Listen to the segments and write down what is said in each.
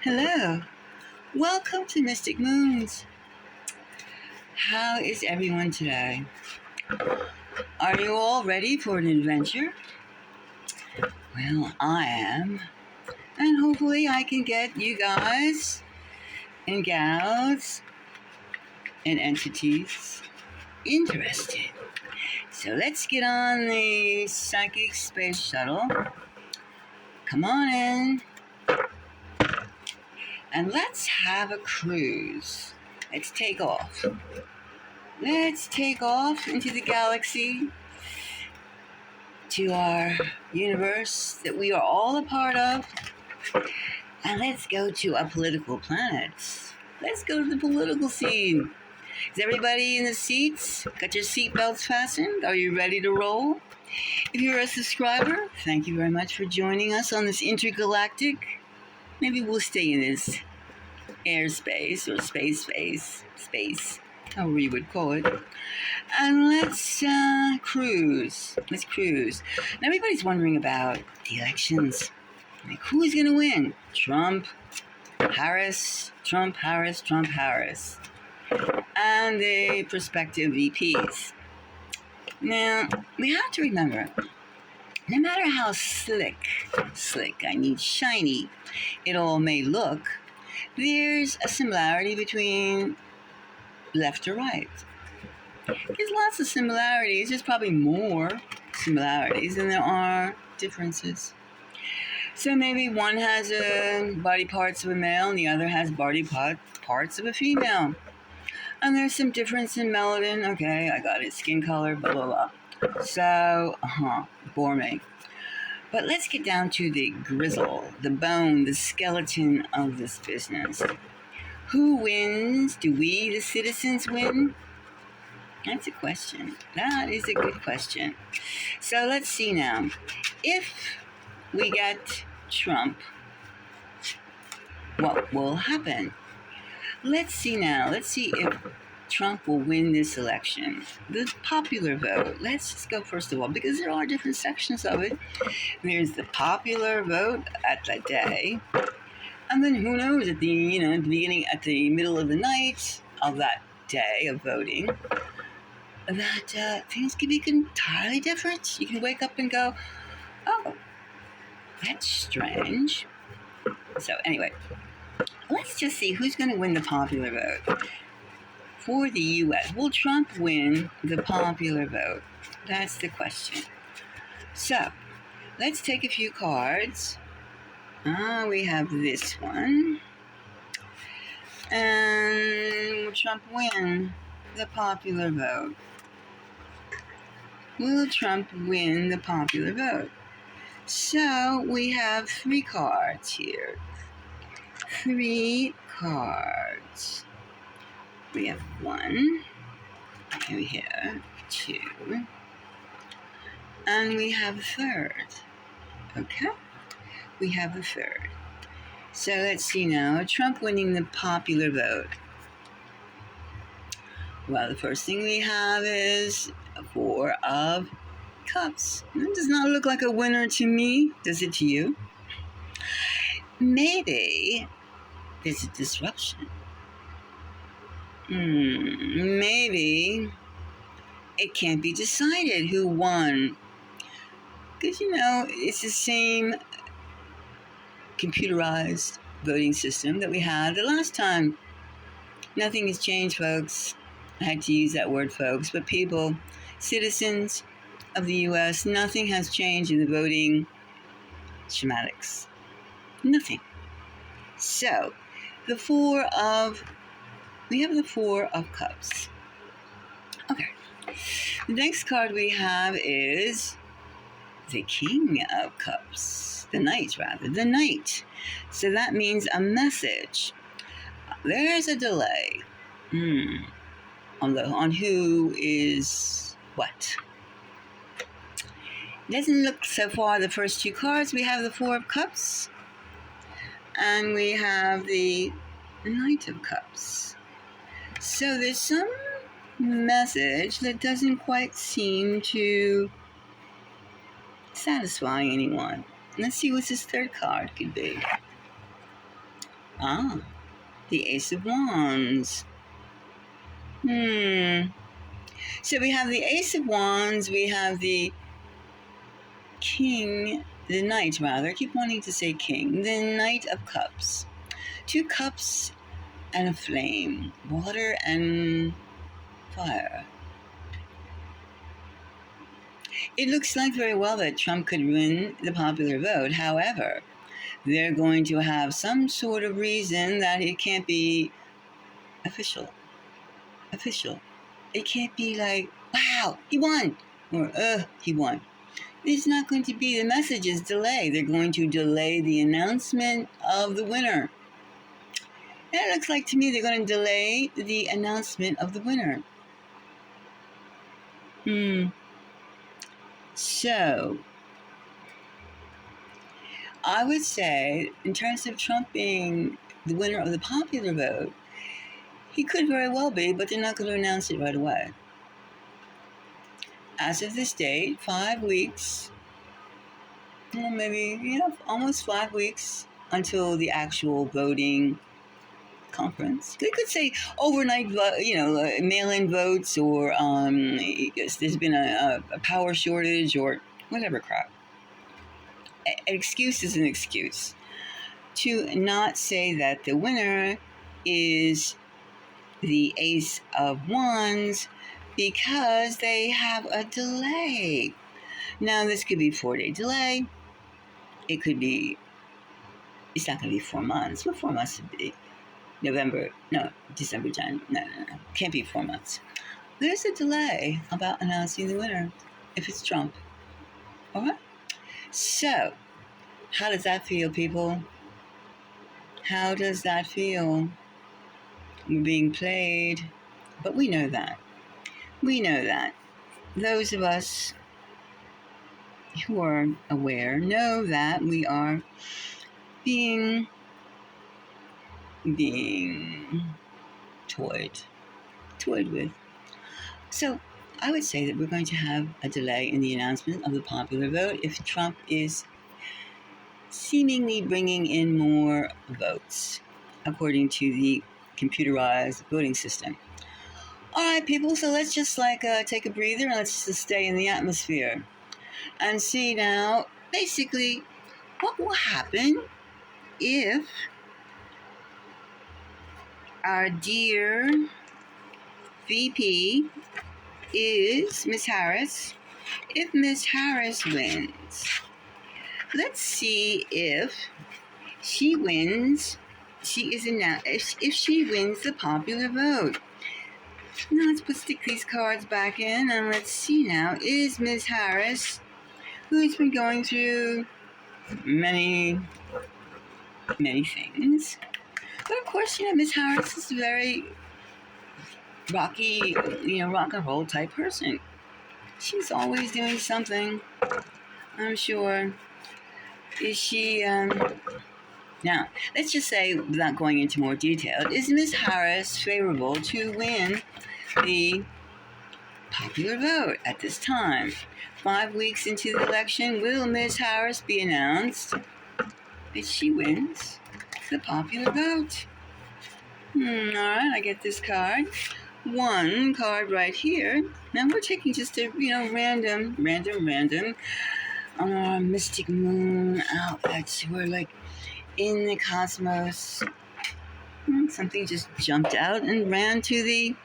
Hello, welcome to Mystic Moons. How is everyone today? Are you all ready for an adventure? Well, I am, and hopefully I can get you guys and gals and entities interested. So let's get on the psychic space shuttle. Come on in, and let's have a cruise. Let's take off. Let's take off into the galaxy, to our universe that we are all a part of, and let's go to a political planet. Let's go to the political scene. Is everybody in the seats? Got your seatbelts fastened? Are you ready to roll? If you're a subscriber, thank you very much for joining us on this intergalactic. Maybe we'll stay in this airspace or space, however you would call it. And let's cruise. Let's cruise. Now, everybody's wondering about the elections. Like, who's going to win? Trump, Harris, Trump, Harris, Trump, Harris. And the prospective VPs. Now, we have to remember, no matter how slick, I mean shiny, it all may look, there's a similarity between left to right. There's lots of similarities. There's probably more similarities than there are differences. So maybe one has body parts of a male and the other has body parts of a female. And there's some difference in melanin. Okay, I got it. Skin color, blah, blah, blah. So, bore me. But let's get down to the grizzle, the bone, the skeleton of this business. Who wins? Do we, the citizens, win? That's a question. That is a good question. So let's see now. If we get Trump, what will happen? Let's see now. Let's see if Trump will win this election. The popular vote. Let's just go first of all, because there are different sections of it. There's the popular vote at the day, and then who knows at the at the beginning, at the middle of the night of that day of voting, that things can be entirely different. You can wake up and go, oh, that's strange. So anyway, let's just see who's going to win the popular vote. For the U.S., will Trump win the popular vote? That's the question. So, let's take a few cards. We have this one. And will Trump win the popular vote? Will Trump win the popular vote? So, we have 3 cards here. 3 cards. We have 1, and we have 2, and we have a 3rd. Okay? We have a 3rd. So let's see now. Trump winning the popular vote. Well, the first thing we have is a 4 of Cups. That does not look like a winner to me. Does it to you? Maybe there's a disruption. Maybe it can't be decided who won. Because, it's the same computerized voting system that we had the last time. Nothing has changed, folks. I had to use that word, folks. But people, citizens of the U.S., nothing has changed in the voting schematics. Nothing. So, we have the 4 of Cups. Okay. The next card we have is the King of Cups. The Knight. So that means a message. There's a delay. On who is what. Doesn't look so far the first 2 cards. We have the 4 of Cups. And we have the Knight of Cups. So there's some message that doesn't quite seem to satisfy anyone. Let's see what this 3rd card could be. Ah, the Ace of Wands. So we have the Ace of Wands, we have the Knight rather. I keep wanting to say King. The Knight of Cups. 2 cups and a flame. Water and fire. It looks like very well that Trump could win the popular vote. However, they're going to have some sort of reason that it can't be official. It can't be like, wow, he won, or he won. It's not going to be, the message is delay. They're going to delay the announcement of the winner. And it looks like to me they're going to delay the announcement of the winner. So, I would say, in terms of Trump being the winner of the popular vote, he could very well be, but they're not going to announce it right away. As of this date, 5 weeks, well, maybe, almost 5 weeks until the actual voting conference. They could say overnight, mail-in votes, or there's been a power shortage, or whatever crap. An excuse is an excuse. To not say that the winner is the Ace of Wands because they have a delay. Now, this could be 4-day delay. It could be, it's not going to be 4 months. What 4 months would be? December, January. No. Can't be 4 months. There's a delay about announcing the winner if it's Trump. All right? So, how does that feel, people? How does that feel? We're being played, but we know that. Those of us who are aware know that we are being toyed with. So I would say that we're going to have a delay in the announcement of the popular vote if Trump is seemingly bringing in more votes, according to the computerized voting system. All right, people, so let's just take a breather and let's just stay in the atmosphere and see now, basically, what will happen if our dear VP is Miss Harris. If Miss Harris wins, let's see if she wins. If she wins the popular vote. Now let's stick these cards back in and let's see now. Is Miss Harris, who's been going through many things, but of course, Miss Harris is a very rocky, rock and roll type person. She's always doing something, I'm sure. Is she, now, let's just say, without going into more detail, is Miss Harris favorable to win the popular vote at this time? 5 weeks into the election, will Miss Harris be announced that she wins the popular vote? All right, I get this card. One card right here. Now we're taking just a, random mystic moon outlets. We're like in the cosmos. Something just jumped out and ran to the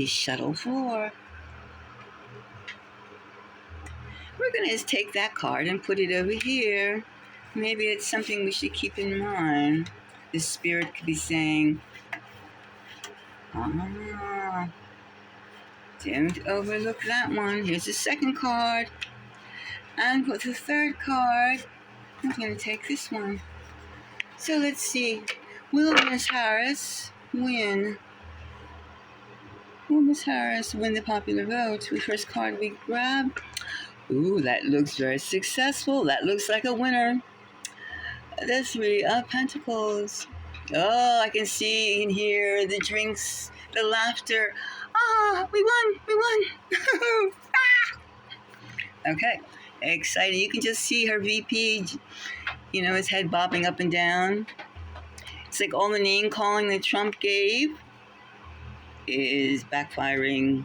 shuttle floor. We're going to just take that card and put it over here. Maybe it's something we should keep in mind. The spirit could be saying, don't overlook that one. Here's the second card. And with the third card, I'm going to take this one. So let's see. Will Miss Harris win? Will Miss Harris win the popular vote? The first card we grab. Ooh, that looks very successful. That looks like a winner. The 3 of Pentacles. Oh, I can see and hear the drinks, the laughter. We won. Okay, excited. You can just see her VP You know, his head bobbing up and down. It's like all the name calling that Trump gave is backfiring.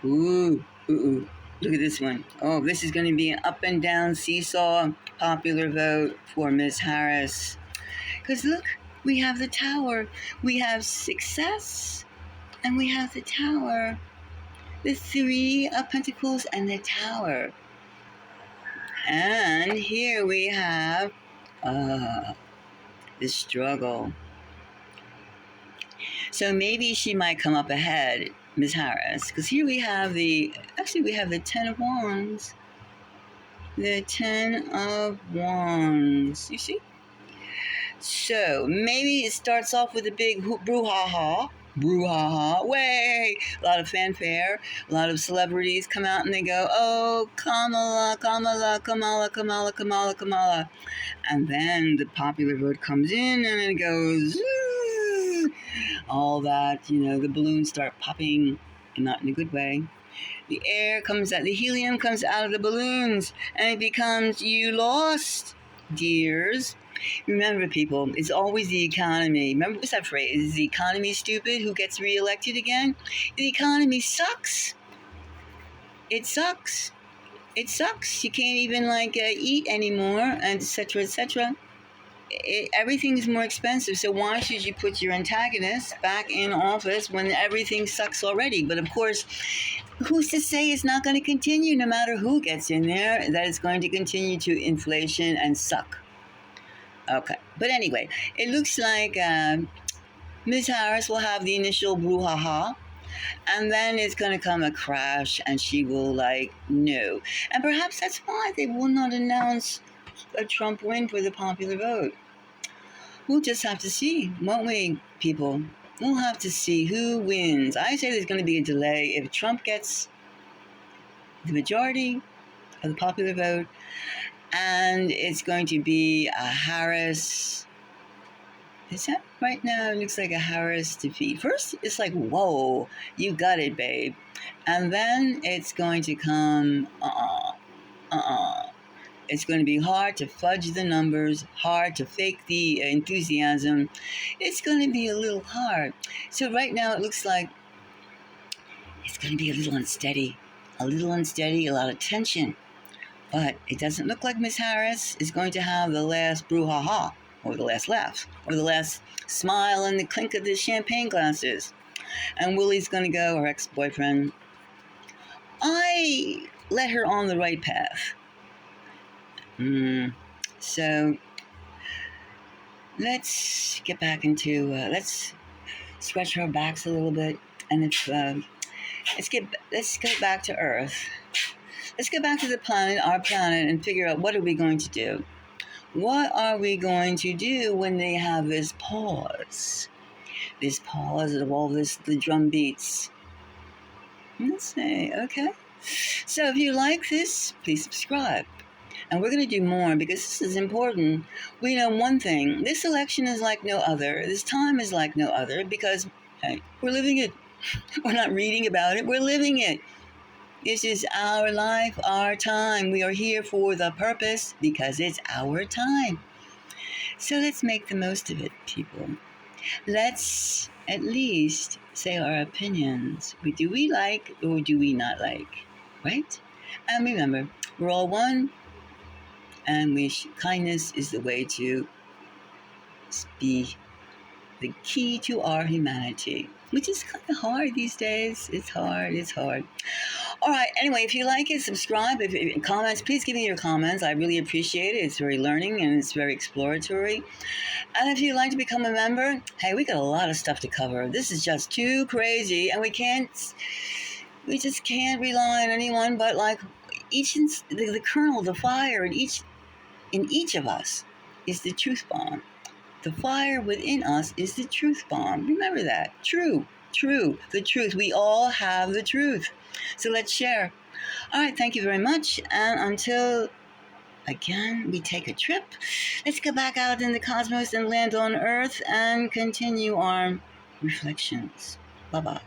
Ooh, ooh, ooh. Look at this one. Oh, this is going to be an up and down seesaw popular vote for Ms. Harris. Because look, we have the tower. We have success, and we have the tower. The three of pentacles and the tower. And here we have the struggle. So maybe she might come up ahead, Ms. Harris, because here we have we have the Ten of Wands. The Ten of Wands, you see? So maybe it starts off with a big brouhaha, way, a lot of fanfare, a lot of celebrities come out and they go, oh, Kamala, Kamala, Kamala, Kamala, Kamala, Kamala. And then the popular vote comes in and it goes, all that, the balloons start popping, not in a good way. The helium comes out of the balloons and it becomes, you lost, dears. Remember, people, it's always the economy. Remember, what's that phrase? Is the economy stupid? Who gets reelected again? The economy sucks. It sucks. It sucks. You can't even, eat anymore, and et cetera, et cetera. Everything's more expensive, so why should you put your antagonist back in office when everything sucks already? But, of course, who's to say it's not going to continue, no matter who gets in there, that it's going to continue to inflation and suck? Okay, but anyway, it looks like Ms. Harris will have the initial brouhaha, and then it's going to come a crash, and she will no. And perhaps that's why they will not announce a Trump win for the popular vote. We'll just have to see, won't we, people? We'll have to see who wins. I say there's going to be a delay. If Trump gets the majority of the popular vote, and it's going to be a Harris. Is that right now? It looks like a Harris defeat. First, it's like, whoa, you got it, babe. And then it's going to come, It's going to be hard to fudge the numbers, hard to fake the enthusiasm. It's going to be a little hard. So right now it looks like it's going to be a little unsteady, a lot of tension. But it doesn't look like Ms. Harris is going to have the last brouhaha, or the last laugh, or the last smile and the clink of the champagne glasses. And Willie's going to go, her ex-boyfriend. I let her on the right path. So let's get back into, let's stretch our backs a little bit. And let's go back to Earth. Let's go back to our planet, and figure out what are we going to do. What are we going to do when they have this pause? This pause of all the drum beats. Let's see, okay? So if you like this, please subscribe. And we're going to do more because this is important. We know one thing. This election is like no other. This time is like no other because, hey, we're living it. We're not reading about it. We're living it. This is our life, our time. We are here for the purpose because it's our time. So let's make the most of it, people. Let's at least say our opinions. Do we like or do we not like? Right? And remember, we're all one, and kindness is the way to be the key to our humanity, which is kind of hard these days. It's hard. All right, anyway, if you like it, subscribe. If comments, please give me your comments. I really appreciate it. It's very learning and it's very exploratory. And if you'd like to become a member, hey, we got a lot of stuff to cover. This is just too crazy, and we just can't rely on anyone but the kernel, the fire in each of us is the truth bomb. The fire within us is the truth bomb. Remember that. True. The truth. We all have the truth. So let's share. All right, thank you very much. And until, again, we take a trip, let's go back out in the cosmos and land on Earth and continue our reflections. Bye-bye.